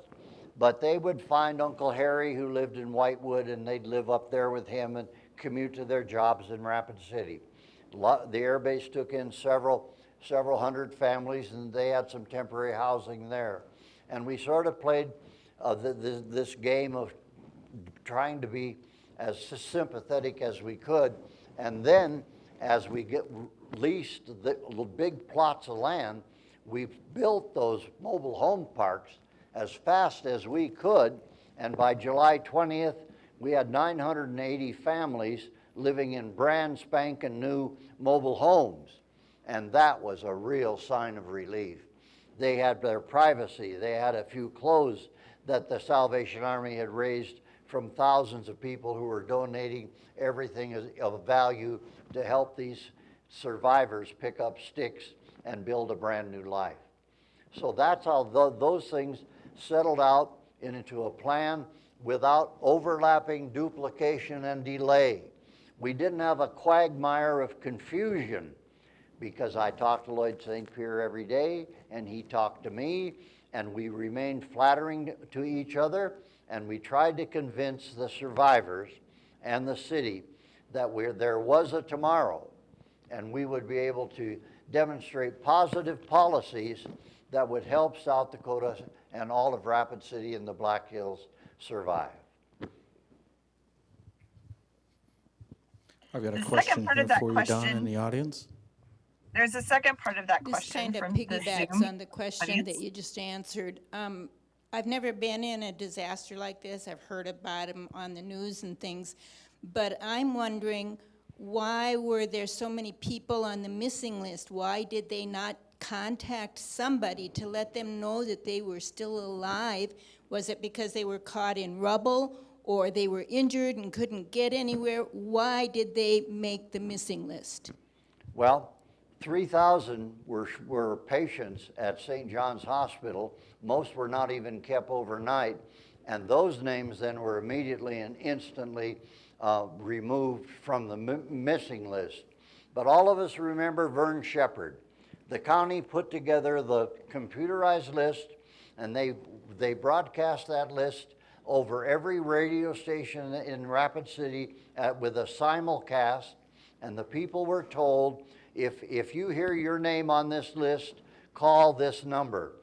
but they would find Uncle Harry who lived in Whitewood, and they'd live up there with him and commute to their jobs in Rapid City. The air base took in several several hundred families, and they had some temporary housing there. And we sort of played this game of trying to be as sympathetic as we could. And then as we leased the big plots of land, we built those mobile home parks as fast as we could. And by July 20th, we had 980 families living in brand spanking new mobile homes. And that was a real sign of relief. They had their privacy. They had a few clothes that the Salvation Army had raised from thousands of people who were donating everything of value to help these survivors pick up sticks and build a brand new life. So that's how those things settled out into a plan without overlapping, duplication, and delay. We didn't have a quagmire of confusion, because I talked to Lloyd St. Pierre every day, and he talked to me, and we remained flattering to each other, and we tried to convince the survivors and the city that there was a tomorrow, and we would be able to demonstrate positive policies that would help South Dakota and all of Rapid City and the Black Hills survive. I've got a The second question part here of that for you, Don, question- in the audience. There's a second part of that This question kind of from the piggybacks Zoom on the question audience. that you just answered. I've never been in a disaster like this. I've heard about them on the news and things. But I'm wondering, why were there so many people on the missing list? Why did they not contact somebody to let them know that they were still alive? Was it because they were caught in rubble, or they were injured and couldn't get anywhere? Why did they make the missing list? Well, 3,000 were patients at St. John's Hospital. Most were not even kept overnight. And those names then were immediately and instantly removed from the missing list. But all of us remember Vern Shepard. The county put together the computerized list, and they broadcast that list over every radio station in Rapid City with a simulcast, and the people were told, if you hear your name on this list, call this number.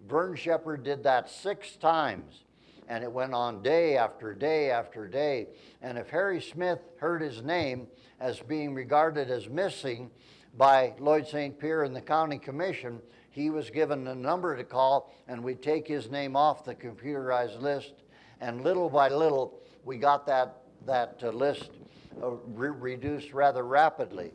Vern Shepard did that 6 times, and it went on day after day after day. And if Harry Smith heard his name as being regarded as missing by Lloyd St. Pierre and the county commission, he was given a number to call, and we'd take his name off the computerized list. And little by little, we got that list reduced rather rapidly.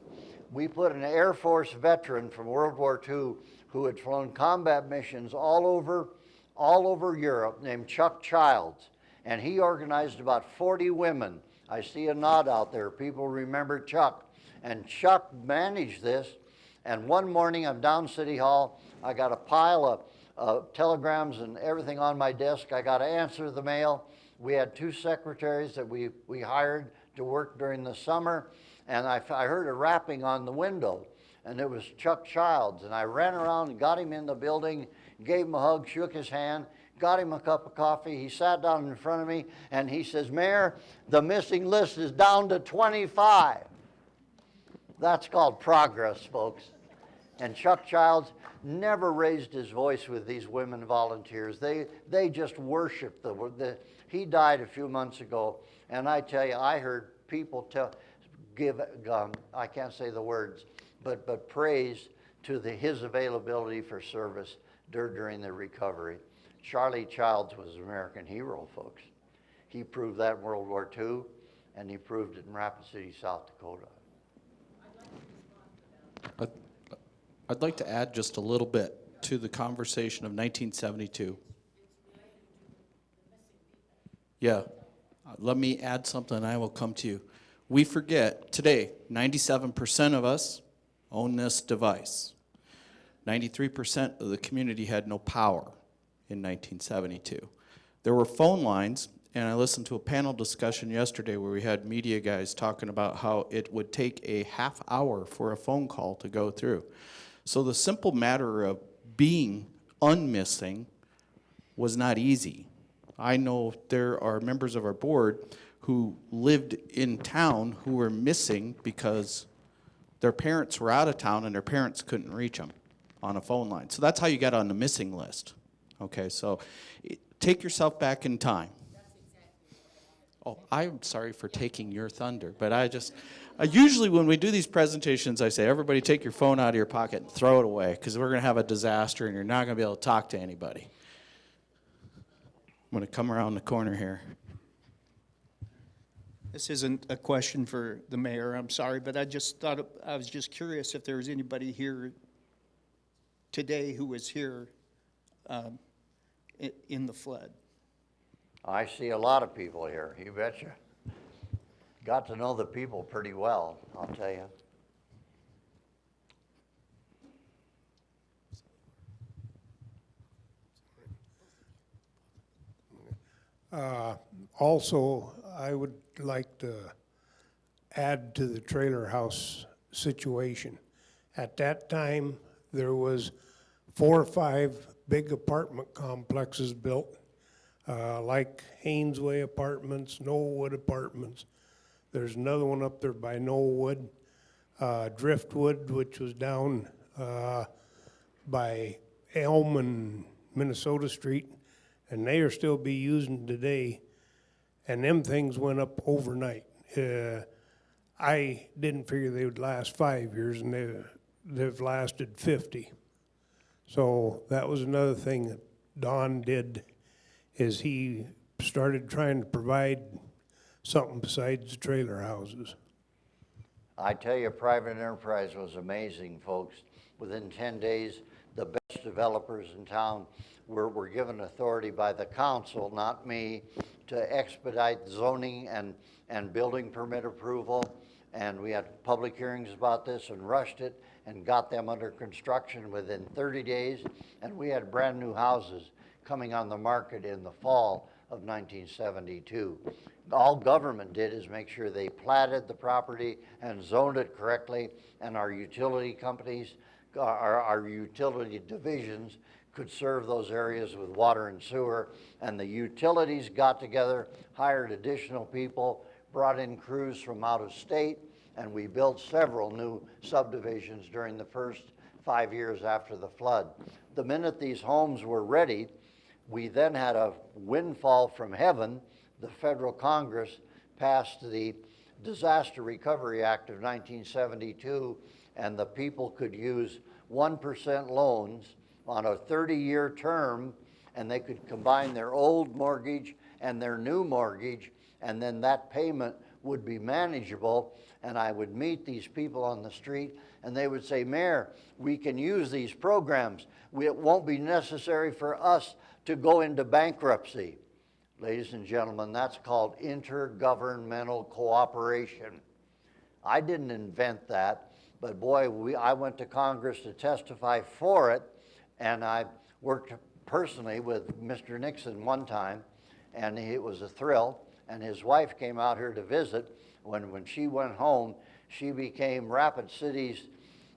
We put an Air Force veteran from World War II who had flown combat missions all over Europe named Chuck Childs, and he organized about 40 women. I see a nod out there. People remember Chuck. And Chuck managed this, and one morning I'm down City Hall. I got a pile of telegrams and everything on my desk. I got to answer the mail. We had 2 secretaries that we hired to work during the summer, and I heard a rapping on the window, and it was Chuck Childs. And I ran around and got him in the building, gave him a hug, shook his hand, got him a cup of coffee. He sat down in front of me, and he says, "Mayor, the missing list is down to 25. That's called progress, folks. And Chuck Childs never raised his voice with these women volunteers. They just worshiped he died a few months ago, and I tell you, I heard people give, I can't say the words, but praise to his availability for service during the recovery. Charlie Childs was an American hero, folks. He proved that in World War II, and he proved it in Rapid City, South Dakota. I'd like to add just a little bit to the conversation of 1972. Yeah, let me add something and I will come to you. We forget today, 97% of us own this device. 93% of the community had no power in 1972. There were phone lines, and I listened to a panel discussion yesterday where we had media guys talking about how it would take a half hour for a phone call to go through. So the simple matter of being unmissing was not easy. I know there are members of our board who lived in town who were missing because Their parents were out of town and their parents couldn't reach them on a phone line. So that's how you got on the missing list. Okay, so take yourself back in time. Oh, I'm sorry for taking your thunder, but I usually when we do these presentations, I say, everybody take your phone out of your pocket and throw it away, because we're going to have a disaster and you're not going to be able to talk to anybody. I'm going to come around the corner here. This isn't a question for the mayor, I'm sorry, but I was just curious if there was anybody here today who was here in the flood. I see a lot of people here, you betcha. Got to know the people pretty well, I'll tell you. Also, I would like to add to the trailer house situation. At that time, there was 4 or 5 big apartment complexes built, like Haynesway Apartments, Knollwood Apartments. There's another one up there by Knollwood, Driftwood, which was down by Elm and Minnesota Street, and they are still be using today. And them things went up overnight. I didn't figure they would last 5 years, and they've lasted 50. So that was another thing that Don did, is he started trying to provide something besides the trailer houses. I tell you, private enterprise was amazing, folks. Within 10 days, the best developers in town were given authority by the council, not me, to expedite zoning and building permit approval. And we had public hearings about this and rushed it and got them under construction within 30 days. And we had brand new houses coming on the market in the fall of 1972. All government did is make sure they platted the property and zoned it correctly, and our utility companies, our utility divisions could serve those areas with water and sewer. And the utilities got together, hired additional people, brought in crews from out of state, and we built several new subdivisions during the first 5 years after the flood. The minute these homes were ready, we then had a windfall from heaven. The federal Congress passed the Disaster Recovery Act of 1972, and the people could use 1% loans on a 30-year term, and they could combine their old mortgage and their new mortgage, and then that payment would be manageable. And I would meet these people on the street, and they would say, Mayor, we can use these programs. It won't be necessary for us to go into bankruptcy. Ladies and gentlemen, that's called intergovernmental cooperation. I didn't invent that, but boy, I went to Congress to testify for it, and I worked personally with Mr. Nixon one time, and it was a thrill. And his wife came out here to visit. When she went home, she became Rapid City's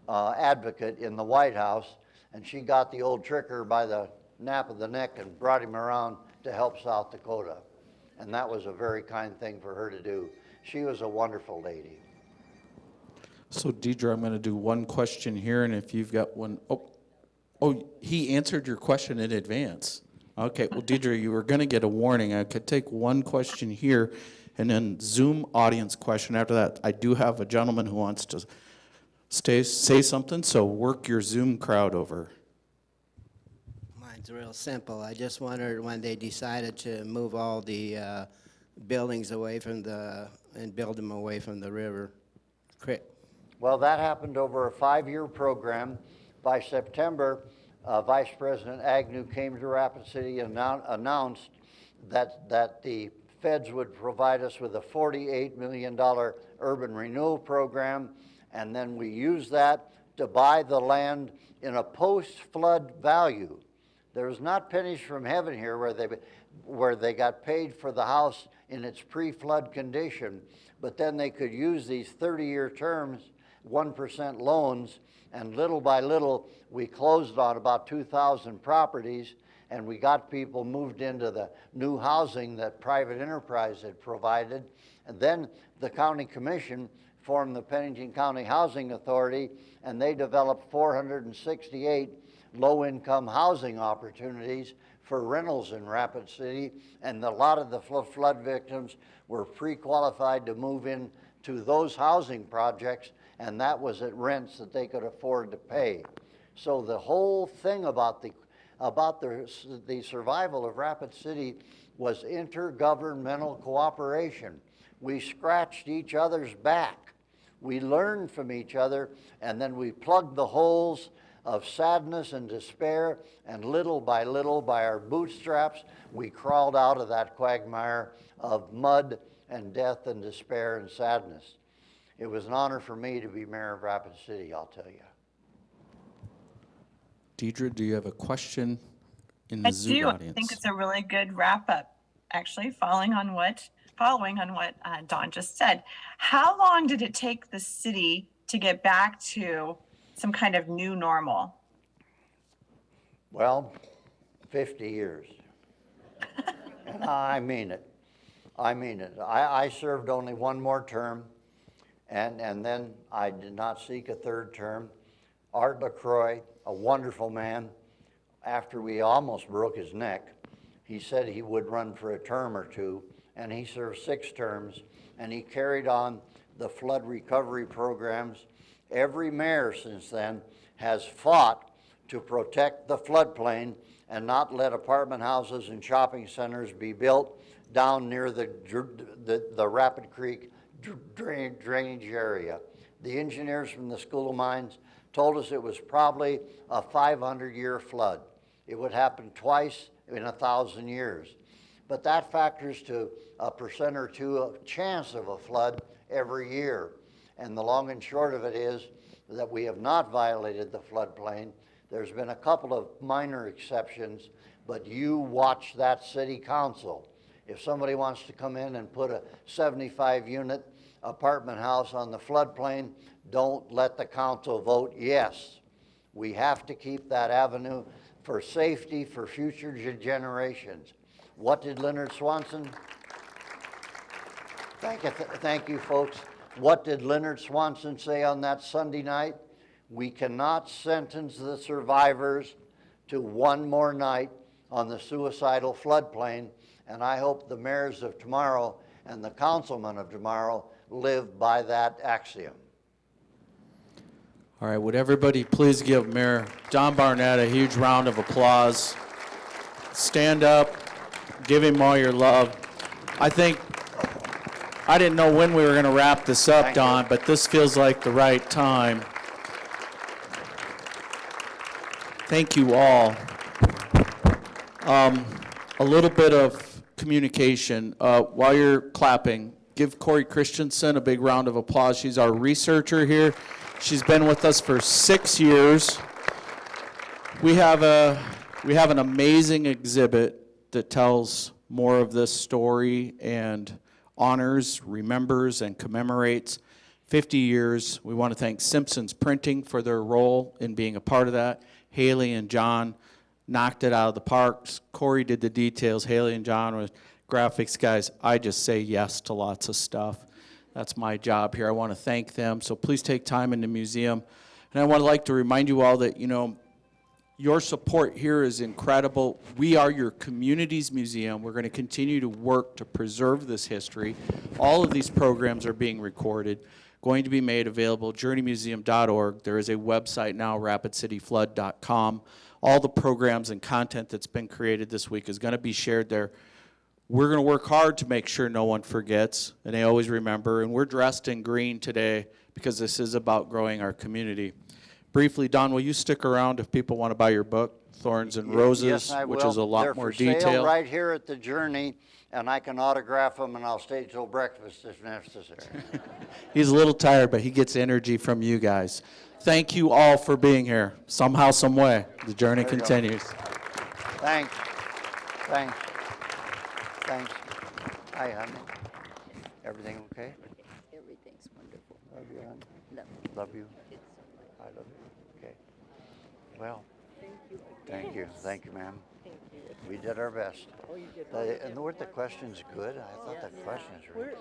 advocate in the White House, and she got the old tricker by the nape of the neck and brought him around to help South Dakota. And that was a very kind thing for her to do. She was a wonderful lady. So Deidre, I'm going to do one question here, and if you've got one, oh, he answered your question in advance. Okay, well, Deidre, you were going to get a warning. I could take one question here, and then Zoom audience question after that. I do have a gentleman who wants to say something, so work your Zoom crowd over. Mine's real simple. I just wondered when they decided to move all the buildings away from and build them away from the river creek. Well, that happened over a 5-year program. By September, Vice President Agnew came to Rapid City and announced that the feds would provide us with a $48 million urban renewal program, and then we used that to buy the land in a post-flood value. There's not pennies from heaven here where they got paid for the house in its pre-flood condition, but then they could use these 30-year terms, 1% loans, and little by little, we closed on about 2,000 properties, and we got people moved into the new housing that private enterprise had provided. And then the county commission formed the Pennington County Housing Authority, and they developed 468 low-income housing opportunities for rentals in Rapid City, and a lot of the flood victims were pre-qualified to move in to those housing projects, and that was at rents that they could afford to pay. So the whole thing about the survival of Rapid City was intergovernmental cooperation. We scratched each other's back. We learned from each other, and then we plugged the holes of sadness and despair, and little by our bootstraps, we crawled out of that quagmire of mud and death and despair and sadness. It was an honor for me to be mayor of Rapid City, I'll tell you. Deidre, do you have a question in the Zoom audience? I think it's a really good wrap up, actually, following on what Don just said. How long did it take the city to get back to some kind of new normal? Well, 50 years. And I mean it. I mean it. I served only one more term, and then I did not seek a third term. Art LaCroix, a wonderful man, after we almost broke his neck, he said he would run for a term or two, and he served 6 terms, and he carried on the flood recovery programs. Every mayor since then has fought to protect the floodplain and not let apartment houses and shopping centers be built down near the Rapid Creek drainage area. The engineers from the School of Mines told us it was probably a 500-year flood. It would happen twice in 1,000 years. But that factors to 1% or 2% of chance of a flood every year. And the long and short of it is that we have not violated the floodplain. There's been a couple of minor exceptions, but you watch that city council. If somebody wants to come in and put a 75-unit apartment house on the floodplain, don't let the council vote yes. We have to keep that avenue for safety for future generations. What did Leonard Swanson? Thank you, folks. What did Leonard Swanson say on that Sunday night? We cannot sentence the survivors to one more night on the suicidal floodplain, and I hope the mayors of tomorrow and the councilmen of tomorrow live by that axiom. All right, would everybody please give Mayor Don Barnett a huge round of applause. Stand up, give him all your love. I didn't know when we were going to wrap this up, Thank Don, you. but this feels like the right time. Thank you all. A little bit of communication. While you're clapping, give Corey Christensen a big round of applause. She's our researcher here. She's been with us for 6 years. We have an amazing exhibit that tells more of this story and honors, remembers, and commemorates 50 years. We want to thank Simpson's Printing for their role in being a part of that. Haley and John knocked it out of the park. Corey did the details. Haley and John were graphics guys. I just say yes to lots of stuff. That's my job here. I want to thank them. So please take time in the museum. And I would like to remind you all that, your support here is incredible. We are your community's museum. We're going to continue to work to preserve this history. All of these programs are being recorded, going to be made available, journeymuseum.org. There is a website now, rapidcityflood.com. All the programs and content that's been created this week is going to be shared there. We're going to work hard to make sure no one forgets, and they always remember. And we're dressed in green today because this is about growing our community. Briefly, Don, will you stick around if people want to buy your book, Thorns and Roses, Yes, I which will. is a lot They're more for sale detail? right here at the Journey, and I can autograph them, and I'll stay till breakfast if necessary. He's a little tired, but he gets energy from you guys. Thank you all for being here. Somehow, some way, the journey There you go. continues. Thanks. Thanks. Thanks. Hi, honey. Everything okay? Everything's wonderful. Love you, honey. Love Love you. it so much. I love you. Okay. Well, Thank you. thank you. Thank you, ma'am. Thank you. We did our best. Oh, you did. And weren't the questions good? I thought the questions were.